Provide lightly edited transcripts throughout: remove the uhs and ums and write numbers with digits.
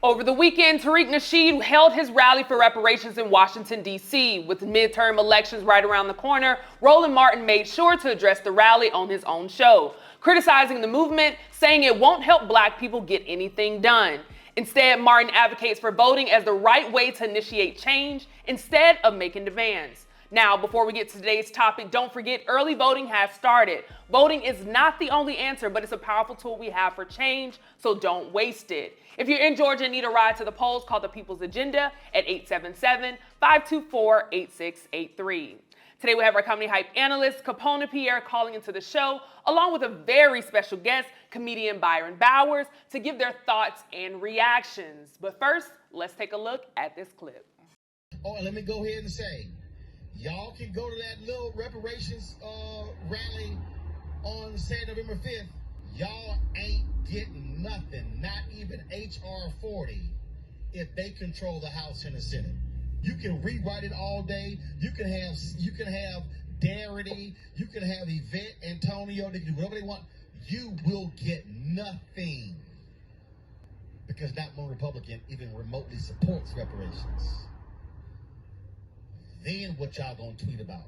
Over the weekend, Tariq Nasheed held his rally for reparations in Washington, D.C. With midterm elections right around the corner, Roland Martin made sure to address the rally on his own show, criticizing the movement, saying it won't help black people get anything done. Instead, Martin advocates for voting as the right way to initiate change instead of making demands. Now, before we get to today's topic, don't forget early voting has started. Voting is not the only answer, but it's a powerful tool we have for change, so don't waste it. If you're in Georgia and need a ride to the polls, call the People's Agenda at 877-524-8683. Today we have our Comedy Hype analyst, Capone Pierre, calling into the show, along with a very special guest, comedian Byron Bowers, to give their thoughts and reactions. But first, let's take a look at this clip. Oh, and let me go ahead and say, y'all can go to that little reparations rally on, say, November 5th. Y'all ain't getting nothing, not even H.R. 40, if they control the House and the Senate. You can rewrite it all day. You can have Darity. You can have Yvette, Antonio. They can do whatever they want. You will get nothing because not one Republican even remotely supports reparations. Then what y'all gonna tweet about?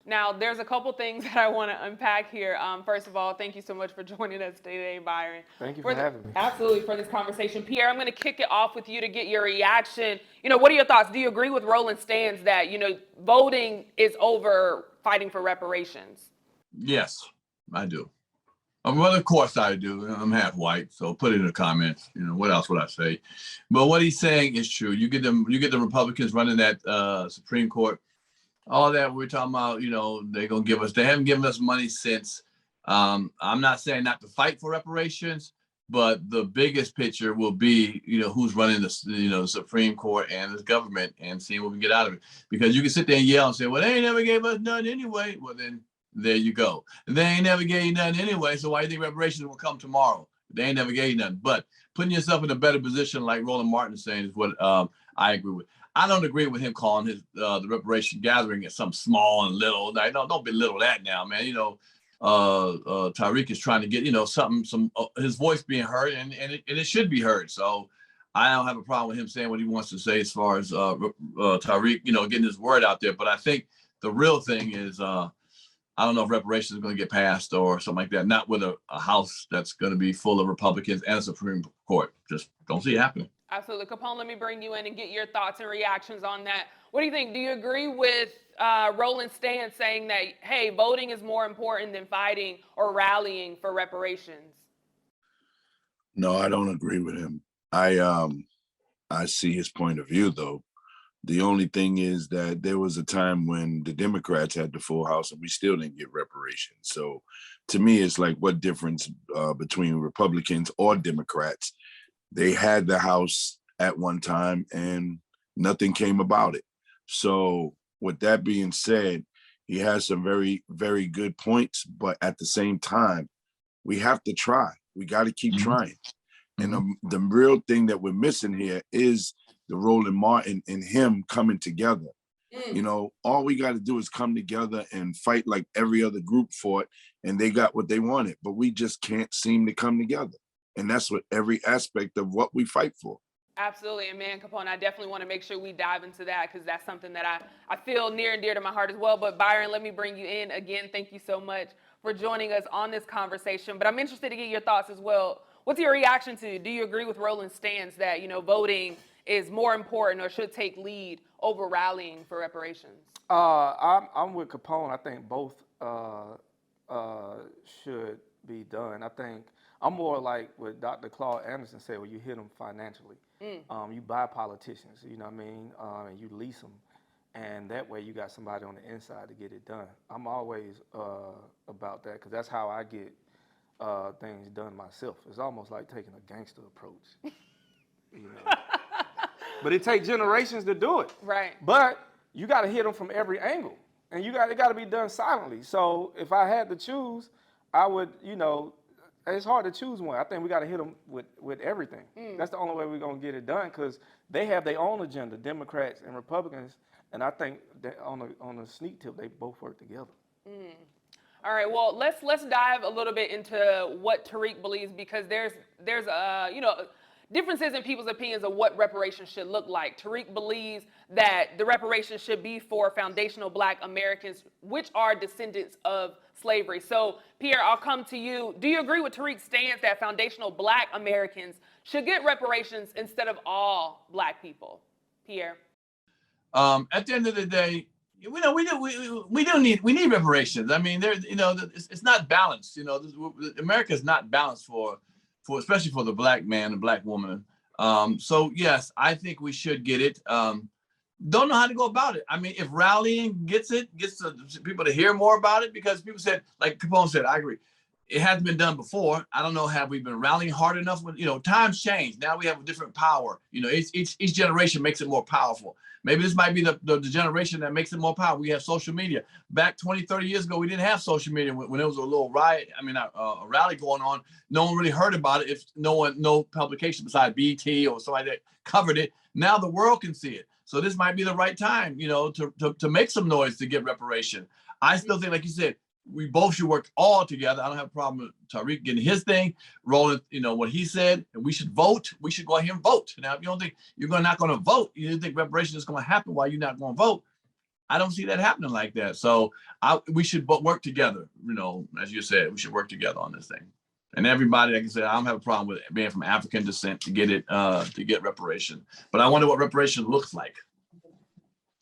Now, there's a couple things that I want to unpack here. First of all, thank you so much for joining us today, Byron. Thank you for having me. Absolutely, for this conversation. Pierre, I'm going to kick it off with you to get your reaction. What are your thoughts? Do you agree with Roland's stance that, voting is over fighting for reparations? Yes, I do. Well, of course I do. I'm half white, so put it in the comments. What else would I say? But what he's saying is true. You get the Republicans running that Supreme Court. All that we're talking about, they're going to give us, they haven't given us money since. I'm not saying not to fight for reparations, but the biggest picture will be, who's running the Supreme Court and this government and seeing what we get out of it. Because you can sit there and yell and say, well, they ain't never gave us none anyway. Well, then there you go. They ain't never gave you nothing anyway. So why do you think reparations will come tomorrow? They ain't never gave you nothing. But putting yourself in a better position, like Roland Martin is saying, is what I agree with. I don't agree with him calling his the reparation gathering as something small and little. Like, don't belittle that now, man. Tariq is trying to get some his voice being heard, and it should be heard. So I don't have a problem with him saying what he wants to say as far as Tariq, getting his word out there. But I think the real thing is I don't know if reparations is going to get passed or something like that. Not with a House that's going to be full of Republicans and a Supreme Court. Just don't see it happening. Absolutely. Capone, let me bring you in and get your thoughts and reactions on that. What do you think? Do you agree with Roland's stance saying that, hey, voting is more important than fighting or rallying for reparations? No, I don't agree with him. I see his point of view, though. The only thing is that there was a time when the Democrats had the full House and we still didn't get reparations. So to me, it's like, what difference between Republicans or Democrats? They had the House at one time and nothing came about it. So with that being said, he has some very, very good points, but at the same time, we have to try. We got to keep trying. And the real thing that we're missing here is the Roland Martin and him coming together. All we got to do is come together and fight like every other group fought, and they got what they wanted, but we just can't seem to come together. And that's what every aspect of what we fight for. Absolutely. And man, Capone, I definitely want to make sure we dive into that because that's something that I feel near and dear to my heart as well. But Byron, let me bring you in again. Thank you so much for joining us on this conversation. But I'm interested to get your thoughts as well. What's your reaction to? Do you agree with Roland's stance that, voting is more important or should take lead over rallying for reparations? I'm with Capone. I think both should be done. I think I'm more like what Dr. Claude Anderson said, where you hit them financially. You buy politicians, and you lease them. And that way you got somebody on the inside to get it done. I'm always about that because that's how I get things done myself. It's almost like taking a gangster approach. But it takes generations to do it. Right. But you got to hit them from every angle. And it got to be done silently. So if I had to choose, I would, it's hard to choose one. I think we got to hit them with everything. That's the only way we're going to get it done because they have their own agenda, Democrats and Republicans, and I think that on the sneak tip, they both work together. All right, well, let's dive a little bit into what Tariq believes because there's differences in people's opinions of what reparations should look like. Tariq believes that the reparations should be for foundational Black Americans, which are descendants of slavery. So, Pierre, I'll come to you. Do you agree with Tariq's stance that foundational Black Americans should get reparations instead of all Black people? Pierre? At the end of the day, we need reparations. I mean, it's not balanced. America is not balanced for especially for the Black man and Black woman. So yes, I think we should get it. Don't know how to go about it. I mean, if rallying gets people to hear more about it, because people said, like Capone said, I agree, it hasn't been done before. I don't know, have we been rallying hard enough? When times change. Now we have a different power. Each generation makes it more powerful. Maybe this might be the generation that makes it more powerful. We have social media. Back 20, 30 years ago, we didn't have social media. When there was a little riot, a rally going on, no one really heard about it if no publication besides BT or somebody that covered it. Now the world can see it. So this might be the right time, to make some noise to get reparation. I still think, like you said, we both should work all together. I don't have a problem with Tariq getting his thing, Roland, what he said, and we should vote. We should go ahead and vote. Now, if you don't think you're not going to vote, you think reparation is going to happen while you're not going to vote, I don't see that happening like that. So we should work together. As you said, we should work together on this thing. And everybody, like I said, I don't have a problem with being from African descent to get it, to get reparation. But I wonder what reparation looks like.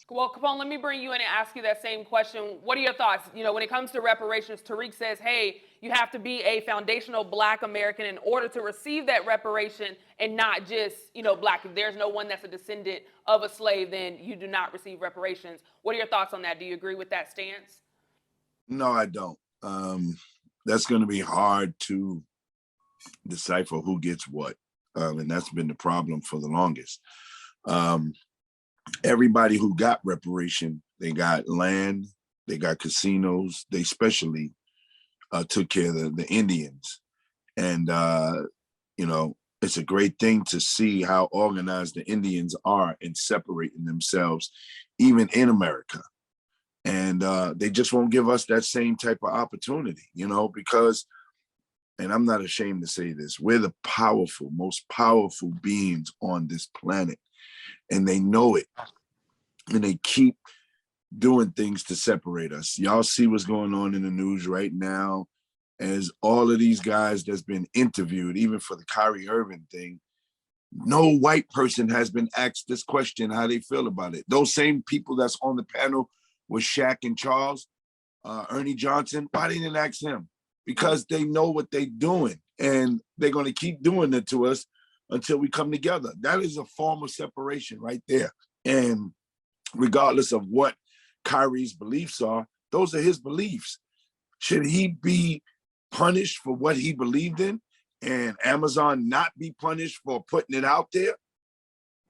Well, Capone, let me bring you in and ask you that same question. What are your thoughts? When it comes to reparations, Tariq says, hey, you have to be a foundational Black American in order to receive that reparation, and not just, Black. If there's no one that's a descendant of a slave, then you do not receive reparations. What are your thoughts on that? Do you agree with that stance? No, I don't. That's going to be hard to decipher who gets what. And that's been the problem for the longest. Everybody who got reparation, they got land, they got casinos, they especially took care of the Indians. And, it's a great thing to see how organized the Indians are in separating themselves, even in America. And they just won't give us that same type of opportunity, because, and I'm not ashamed to say this, we're the most powerful beings on this planet. And they know it, and they keep doing things to separate us. Y'all see what's going on in the news right now, as all of these guys that's been interviewed, even for the Kyrie Irving thing, no white person has been asked this question, how they feel about it. Those same people that's on the panel with Shaq and Charles, Ernie Johnson, why they didn't ask him? Because they know what they're doing, and they're going to keep doing it to us until we come together. That is a form of separation right there. And regardless of what Kyrie's beliefs are, those are his beliefs. Should he be punished for what he believed in, and Amazon not be punished for putting it out there?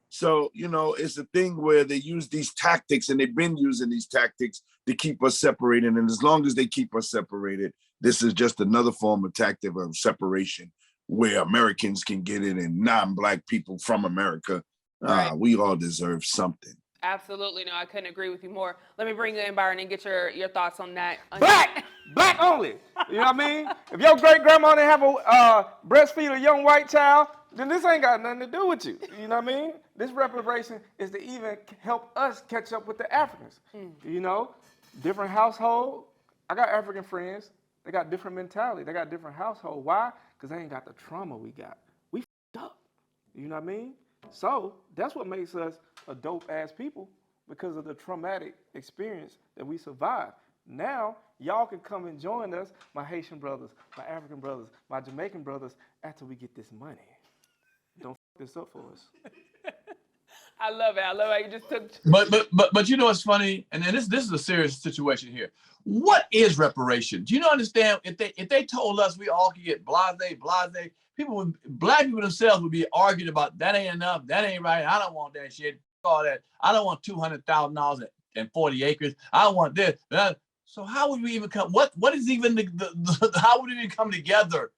So, it's a thing where they use these tactics, and they've been using these tactics to keep us separated. And as long as they keep us separated, this is just another form of tactic of separation, where Americans can get it and non-Black people from America. Right. We all deserve something. Absolutely. No, I couldn't agree with you more. Let me bring you in, Byron, and get your thoughts on that. Black only. You know what I mean? If your great-grandma didn't have a breastfeed a young white child, then this ain't got nothing to do with you. You know what I mean? This reparation is to even help us catch up with the Africans. Different household. I got African friends. They got different mentality. They got different household. Why? Because they ain't got the trauma we got. We f***ed up. You know what I mean? So that's what makes us a dope-ass people, because of the traumatic experience that we survived. Now, y'all can come and join us, my Haitian brothers, my African brothers, my Jamaican brothers, after we get this money. Don't f*** this up for us. I love it. I love how you just took. But what's funny, and then this is a serious situation here. What is reparations? You don't understand, if they told us we all could get blase, Black people themselves would be arguing about that ain't enough, that ain't right, I don't want that shit, all that. I don't want $200,000 and 40 acres. I want this. So how would we even come? What is even how would we even come together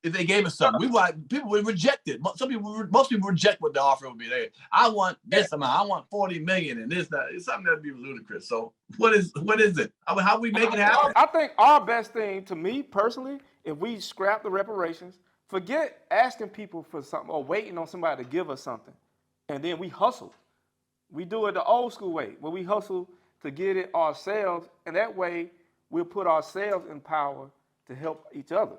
if they gave us something? People would reject it. Most people reject what the offer would be. I want this amount. I want 40 million and this, that. It's something that'd be ludicrous. So what is it? How we make it happen? I think our best thing, to me personally, if we scrap the reparations, Forget asking people for something or waiting on somebody to give us something. And then we hustle. We do it the old school way, where we hustle to get it ourselves, and that way we'll put ourselves in power to help each other.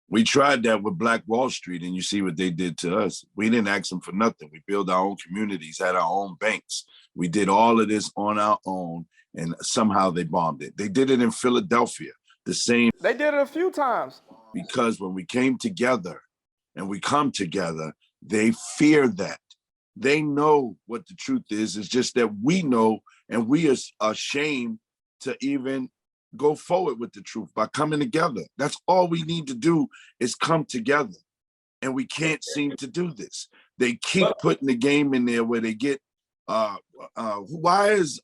We tried that with Black Wall Street, and you see what they did to us. We didn't ask them for nothing. We built our own communities, had our own banks. We did all of this on our own, and somehow they bombed it. They did it in Philadelphia, the same. They did it a few times. Because when we came together and we come together, they fear that. They know what the truth is. It's just that we know, and we are ashamed to even go forward with the truth by coming together. That's all we need to do is come together. And we can't seem to do this. They keep putting the game in there where they get, why is,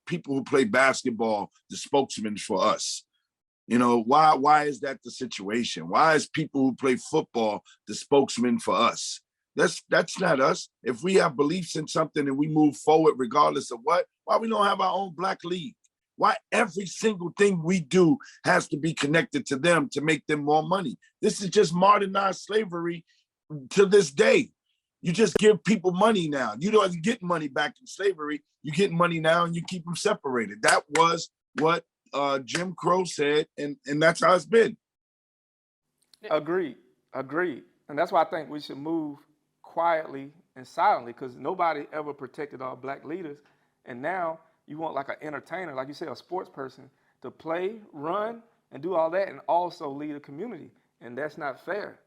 people who play basketball the spokesman for us? You know, why is that the situation? Why is people who play football the spokesman for us? That's not us. If we have beliefs in something and we move forward regardless of what, why we don't have our own Black league? Why every single thing we do has to be connected to them to make them more money? This is just modernized slavery to this day. You just give people money now. You don't get money back in slavery. You get money now and you keep them separated. That was what Jim Crow said, and that's how it's been. Agreed. And that's why I think we should move quietly and silently, because nobody ever protected our Black leaders. And now you want like an entertainer, like you say, a sports person, to play, run, and do all that, and also lead a community. And that's not fair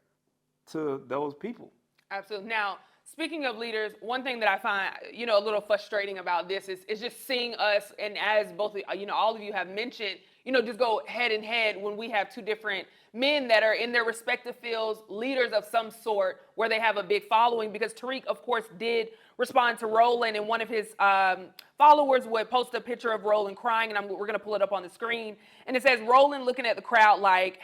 to those people. Absolutely. Now, speaking of leaders, one thing that I find, a little frustrating about this is just seeing us, and as both, all of you have mentioned, just go head in head when we have two different men that are in their respective fields, leaders of some sort, where they have a big following. Because Tariq, of course, did respond to Roland, and one of his followers would post a picture of Roland crying, and we're going to pull it up on the screen. And it says, Roland looking at the crowd like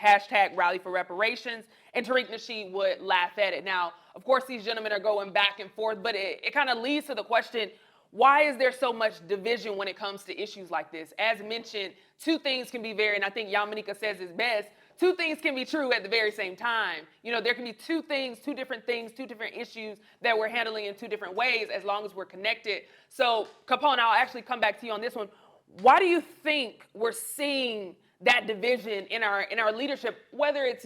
#rally for reparations, and Tariq Nasheed would laugh at it. Now, of course, these gentlemen are going back and forth, but it kind of leads to the question, why is there so much division when it comes to issues like this? As mentioned, two things can be and I think Yamanika says it best, two things can be true at the very same time. There can be two different things, two different issues that we're handling in two different ways as long as we're connected. So, Capone, I'll actually come back to you on this one. Why do you think we're seeing that division in our leadership, whether it's,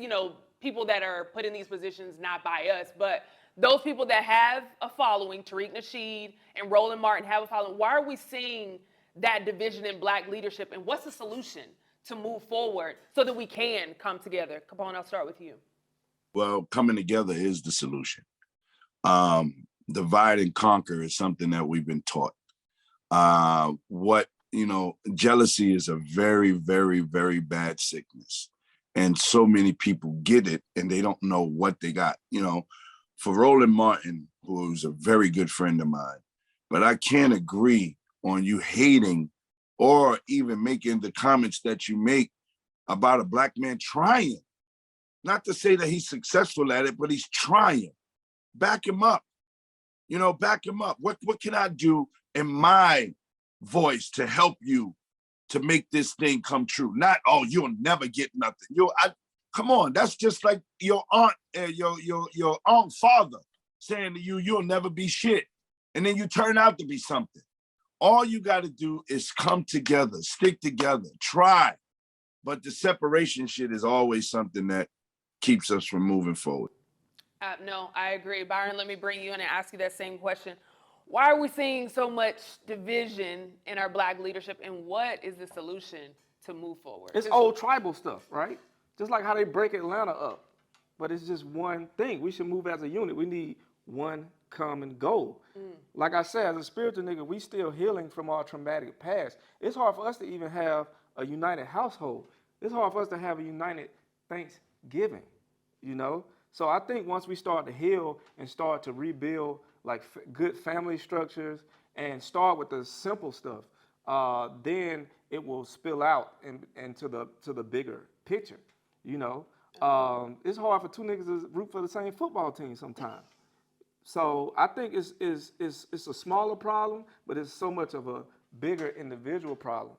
people that are put in these positions not by us, but those people that have a following, Tariq Nasheed and Roland Martin have a following, why are we seeing that division in Black leadership, and what's the solution to move forward so that we can come together? Capone, I'll start with you. Well, coming together is the solution. Divide and conquer is something that we've been taught. Jealousy is a very, very, very bad sickness. And so many people get it and they don't know what they got. For Roland Martin, who's a very good friend of mine, but I can't agree on you hating or even making the comments that you make about a Black man trying. Not to say that he's successful at it, but he's trying. Back him up. Back him up. What can I do in my voice to help you to make this thing come true? Not, oh, you'll never get nothing. Come on, that's just like your aunt, your aunt father saying to you, you'll never be shit. And then you turn out to be something. All you got to do is come together, stick together, try. But the separation shit is always something that keeps us from moving forward. No, I agree. Byron, let me bring you in and ask you that same question. Why are we seeing so much division in our Black leadership, and what is the solution to move forward? It's old tribal stuff, right? Just like how they break Atlanta up. But it's just one thing. We should move as a unit. We need one common goal. Like I said, as a spiritual nigga, we still healing from our traumatic past. It's hard for us to even have a united household. It's hard for us to have a united Thanksgiving, So I think once we start to heal and start to rebuild like good family structures and start with the simple stuff, then it will spill out into the bigger picture. It's hard for two niggas to root for the same football team sometimes. So I think it's a smaller problem, but it's so much of a bigger individual problem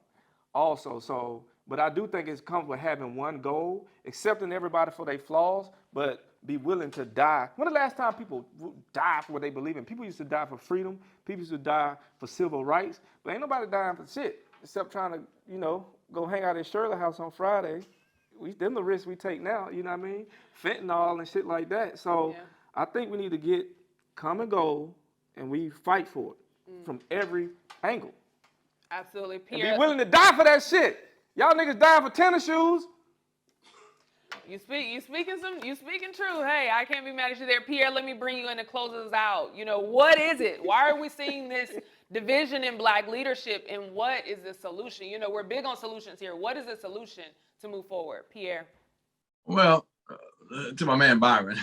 also. So But I do think it comes with having one goal, accepting everybody for their flaws, but be willing to die. When the last time people died for what they believe in? People used to die for freedom. People used to die for civil rights. But ain't nobody dying for shit except trying to, go hang out at Shirley House on Friday. Them the risks we take now, you know what I mean? Fentanyl and shit like that. So I think we need to get common goal and we fight for it from every angle. Absolutely. And Pierre, be willing to die for that shit. Y'all niggas dying for tennis shoes. You speaking true. Hey, I can't be mad at you there. Pierre, let me bring you in to close us out. What is it? Why are we seeing this division in Black leadership, and what is the solution? We're big on solutions here. What is the solution to move forward? Pierre. Well, to my man Byron,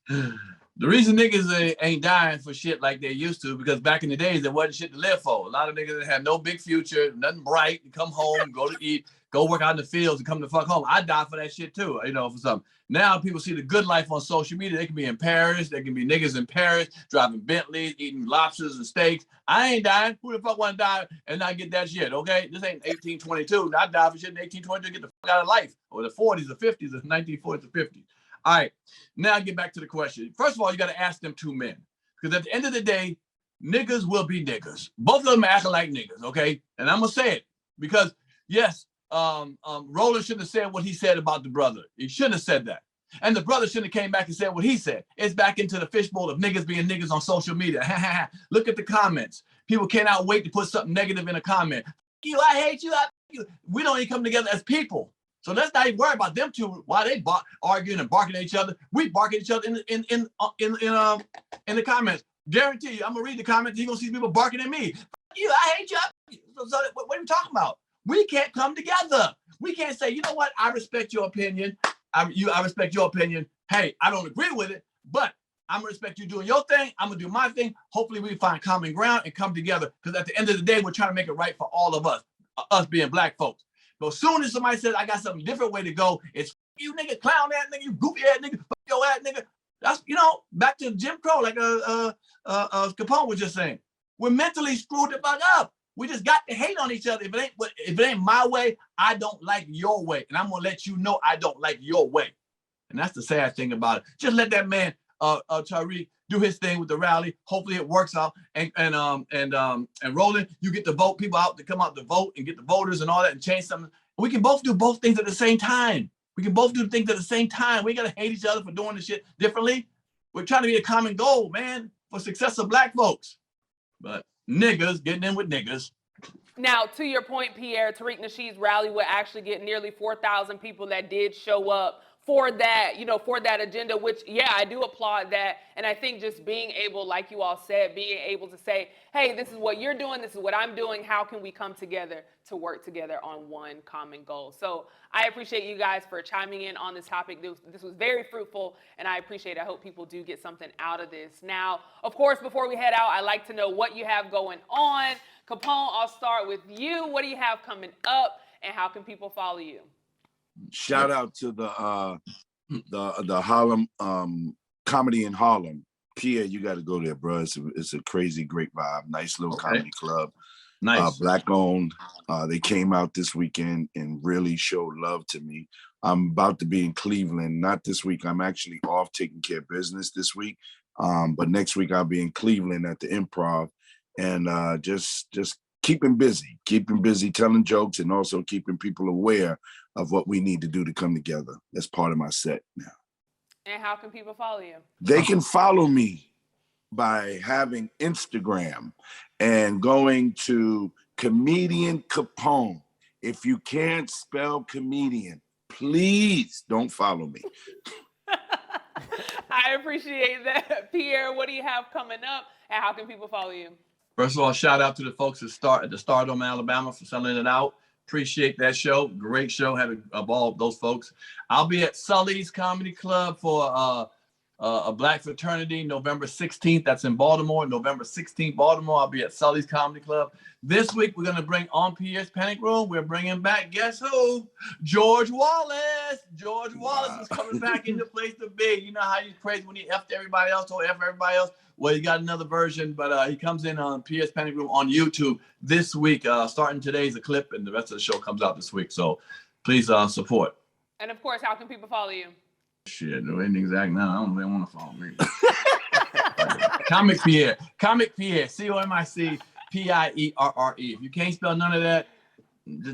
the reason niggas ain't dying for shit like they used to, because back in the days, there wasn't shit to live for. A lot of niggas that had no big future, nothing bright, come home, go to eat, go work out in the fields and come the fuck home. I die for that shit too, for something. Now people see the good life on social media. They can be in Paris. They can be niggas in Paris, driving Bentleys, eating lobsters and steaks. I ain't dying. Who the fuck want to die and not get that shit, okay? This ain't 1822. I died for shit in 1822. Get the fuck out of life. Or the 40s, the 50s, the 1940s, the 50s. All right, now get back to the question. First of all, you got to ask them two men. Because at the end of the day, niggas will be niggas. Both of them are acting like niggas, okay? And I'm going to say it. Because, yes, Roland shouldn't have said what he said about the brother. He shouldn't have said that. And the brother shouldn't have came back and said what he said. It's back into the fishbowl of niggas being niggas on social media. Look at the comments. People cannot wait to put something negative in a comment. You, I hate you. We don't even come together as people. So let's not even worry about them two while they arguing and barking at each other. We bark at each other in the comments. Guarantee you, I'm gonna read the comments. You're gonna see people barking at me. You, I hate you. So what are we talking about? We can't come together. We can't say, you know what? I respect your opinion. I respect your opinion. Hey, I don't agree with it, but I'm gonna respect you doing your thing. I'm gonna do my thing. Hopefully, we find common ground and come together. Because at the end of the day, we're trying to make it right for all of us being Black folks. But as soon as somebody says I got some different way to go, it's you nigga, clown ass nigga, you goofy ass nigga, fuck your ass nigga. That's back to Jim Crow, like Capone was just saying. We're mentally screwed the fuck up. We just got to hate on each other. If it ain't my way, I don't like your way, and I'm gonna let you know I don't like your way. And that's the sad thing about it. Just let that man Tariq do his thing with the rally. Hopefully it works out. And Roland, you get to vote people out to come out to vote and get the voters and all that and change something. We can both do both things at the same time. We can both do things at the same time. We gotta hate each other for doing this shit differently. We're trying to be a common goal, man, for success of Black folks. But niggas getting in with niggas. Now, to your point, Pierre, Tariq Nasheed's rally would actually get nearly 4,000 people that did show up for that, for that agenda, which, yeah, I do applaud that. And I think just being able, like you all said, being able to say, hey, this is what you're doing, this is what I'm doing, how can we come together to work together on one common goal? So I appreciate you guys for chiming in on this topic. This was very fruitful, and I appreciate it. I hope people do get something out of this. Now, of course, before we head out, I'd like to know what you have going on. Capone, I'll start with you. What do you have coming up, and how can people follow you? Shout out to the Harlem comedy in Harlem. Pierre, you got to go there, bro. It's a crazy, great vibe. Nice little comedy club. Nice. Black owned. They came out this weekend and really showed love to me. I'm about to be in Cleveland. Not this week. I'm actually off taking care of business this week. But next week I'll be in Cleveland at the Improv, and just keeping busy, telling jokes, and also keeping people aware of what we need to do to come together. That's part of my set now. And how can people follow you? They can follow me by having Instagram and going to Comedian Capone. If you can't spell comedian, please don't follow me. I appreciate that. Pierre, what do you have coming up, and how can people follow you? First of all, shout out to the folks at the Stardom, Alabama for selling it out. Appreciate that show. Great show. Had a ball with those folks. I'll be at Sully's Comedy Club for a Black fraternity, November 16th. That's in Baltimore. November 16th, Baltimore. I'll be at Sully's Comedy Club. This week, we're going to bring on Pierre's Panic Room. We're bringing back, guess who? George Wallace. George Wallace is coming back in the place to be. You know how he's crazy when he F'd everybody else or F everybody else? Well, he got another version, but he comes in on Pierre's Panic Room on YouTube this week. Starting today's a clip, and the rest of the show comes out this week. So please support. And of course, how can people follow you? Shit, no ain't exact now. I don't really want to follow me. Comic Pierre, COMICPIERRE. If you can't spell none of that,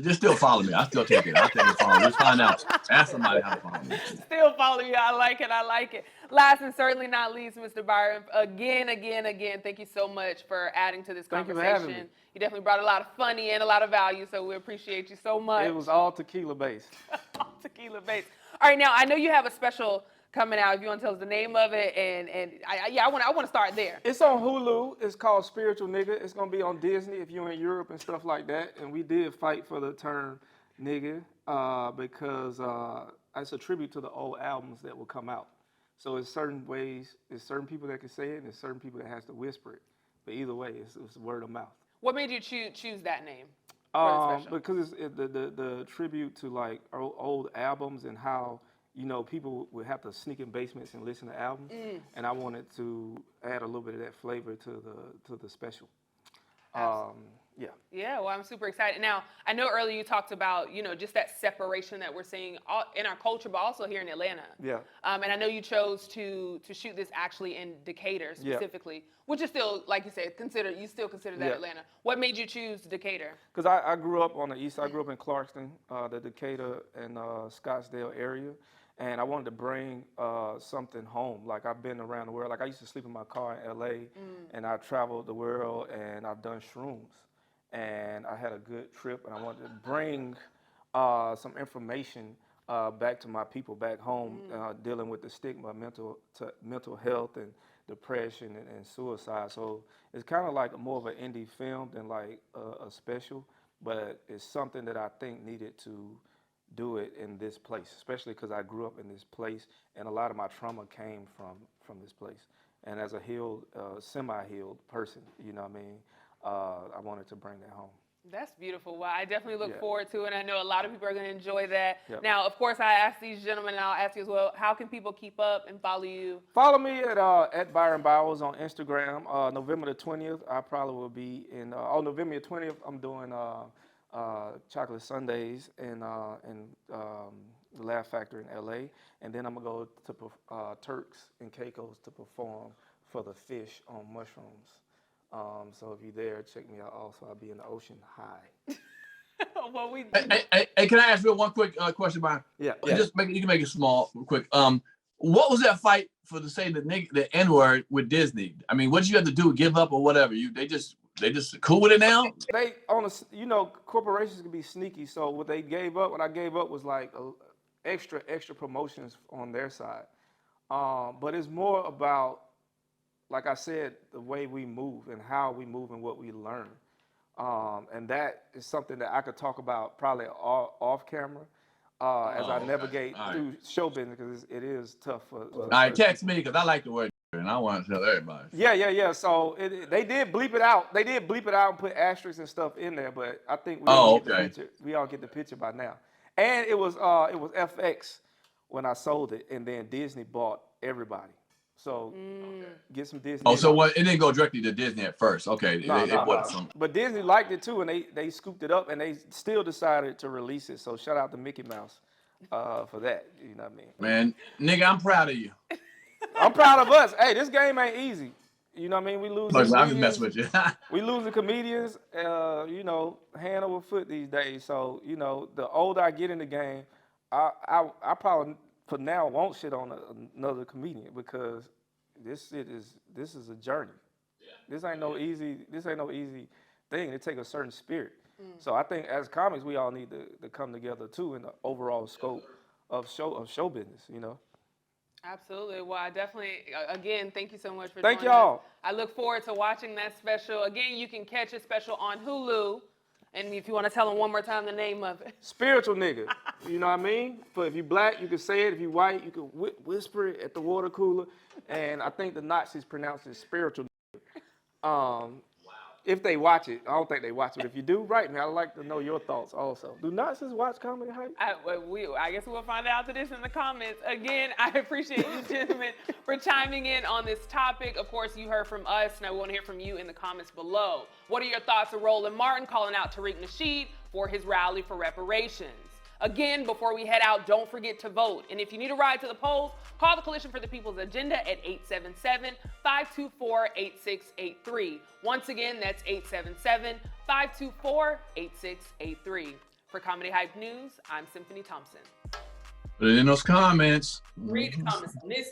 just still follow me. I still take it. I'll take it. Follow. Just find out. Ask somebody how to follow me. Still follow you. I like it. I like it. Last and certainly not least, Mr. Byron, again, thank you so much for adding to this Thank you for having me. conversation. You definitely brought a lot of funny and a lot of value, so we appreciate you so much. It was all tequila based. Tequila based. All right, now I know you have a special coming out. If you want to tell us the name of it, I want to start there. It's on Hulu. It's called Spiritual Nigga. It's gonna be on Disney if you're in Europe and stuff like that. And we did fight for the term nigga because it's a tribute to the old albums that will come out. So it's certain ways, there's certain people that can say it, and there's certain people that has to whisper it. But either way, it's word of mouth. What made you choose that name for the special? Because it's the tribute to like old albums and how people would have to sneak in basements and listen to albums, and I wanted to add a little bit of that flavor to the special. Yeah, well, I'm super excited. Now, I know earlier you talked about, just that separation that we're seeing in our culture, but also here in Atlanta. Yeah. And I know you chose to shoot this actually in Decatur specifically, which is still, like you said, you still consider that Atlanta. What made you choose Decatur? Because I grew up on the east side. I grew up in Clarkston, the Decatur and Scottsdale area. And I wanted to bring something home. Like I've been around the world. Like I used to sleep in my car in LA, and I traveled the world, and I've done shrooms. And I had a good trip, and I wanted to bring some information back to my people back home, dealing with the stigma of mental health and depression and suicide. So it's kind of like more of an indie film than like a special, but it's something that I think needed to do it in this place, especially because I grew up in this place, and a lot of my trauma came from this place. And as a healed, semi-healed person, I wanted to bring that home. That's beautiful. Well, I definitely look forward to it, and I know a lot of people are going to enjoy that. Yep. Now, of course, I asked these gentlemen, and I'll ask you as well, how can people keep up and follow you? Follow me at Byron Bowers on Instagram. November the 20th, I probably will be in, November the 20th, I'm doing chocolate sundaes in the Laugh Factory in LA, and then I'm gonna go to Turks and Caicos to perform for the Fish on Mushrooms. So if you're there, check me out. Also, I'll be in the ocean high. Well, Hey, can I ask you one quick question, Byron? Yeah. You can make it small, real quick. What was that fight for to say the N-word with Disney? I mean, what did you have to do? Give up or whatever? They just cool with it now? Corporations can be sneaky. So what I gave up was like extra promotions on their side. But it's more about, like I said, the way we move and how we move and what we learn. And that is something that I could talk about probably off camera as I navigate through show business, because it is tough for. All right, text me because I like the word and I want to tell everybody. Yeah. So they did bleep it out. They did bleep it out and put asterisks and stuff in there, but I think we all get the picture. We all get the picture by now. And it was FX when I sold it, and then Disney bought everybody. So get some Disney. Oh, so what? It didn't go directly to Disney at first. Okay. No. But Disney liked it too, and they scooped it up, and they still decided to release it. So shout out to Mickey Mouse for that. You know what I mean? Man, nigga, I'm proud of you. I'm proud of us. Hey, this game ain't easy. You know what I mean? We lose. I'm just messing with you. We losing comedians, hand over foot these days. So, the older I get in the game, I probably for now won't shit on another comedian, because this is a journey. Yeah. This ain't no easy thing. It takes a certain spirit. So I think as comics, we all need to come together too in the overall scope of show business. Absolutely. Well, I definitely, again, thank you so much for joining y'all. Us. I look forward to watching that special. Again, you can catch a special on Hulu. And if you want to tell them one more time the name of it. Spiritual Nigga. You know what I mean? But if you black, you can say it. If you white, you can whisper it at the water cooler. And I think the Nazis pronounce it Spiritual Nigga. If they watch it. I don't think they watch it. If you do, write me. I'd like to know your thoughts also. Do Nazis watch Comedy Hype? I guess we'll find out to this in the comments. Again, I appreciate you gentlemen for chiming in on this topic. Of course, you heard from us. Now we want to hear from you in the comments below. What are your thoughts of Roland Martin calling out Tariq Nasheed for his rally for reparations? Again, before we head out, don't forget to vote. And if you need a ride to the polls, call the Coalition for the People's Agenda at 877-524-8683. Once again, that's 877-524-8683. For Comedy Hype News, I'm Symphony Thompson. Put it in those comments. Read the comments on this.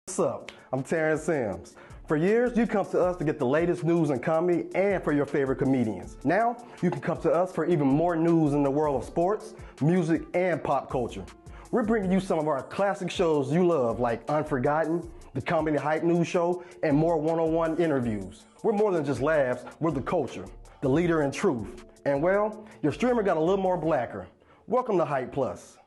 What's up? I'm Terrence Sims. For years, you come to us to get the latest news in comedy and for your favorite comedians. Now, you can come to us for even more news in the world of sports, music, and pop culture. We're bringing you some of our classic shows you love, like Unforgotten, the Comedy Hype News Show, and more one-on-one interviews. We're more than just laughs, we're the culture, the leader in truth. And well, your streamer got a little more blacker. Welcome to Hype Plus.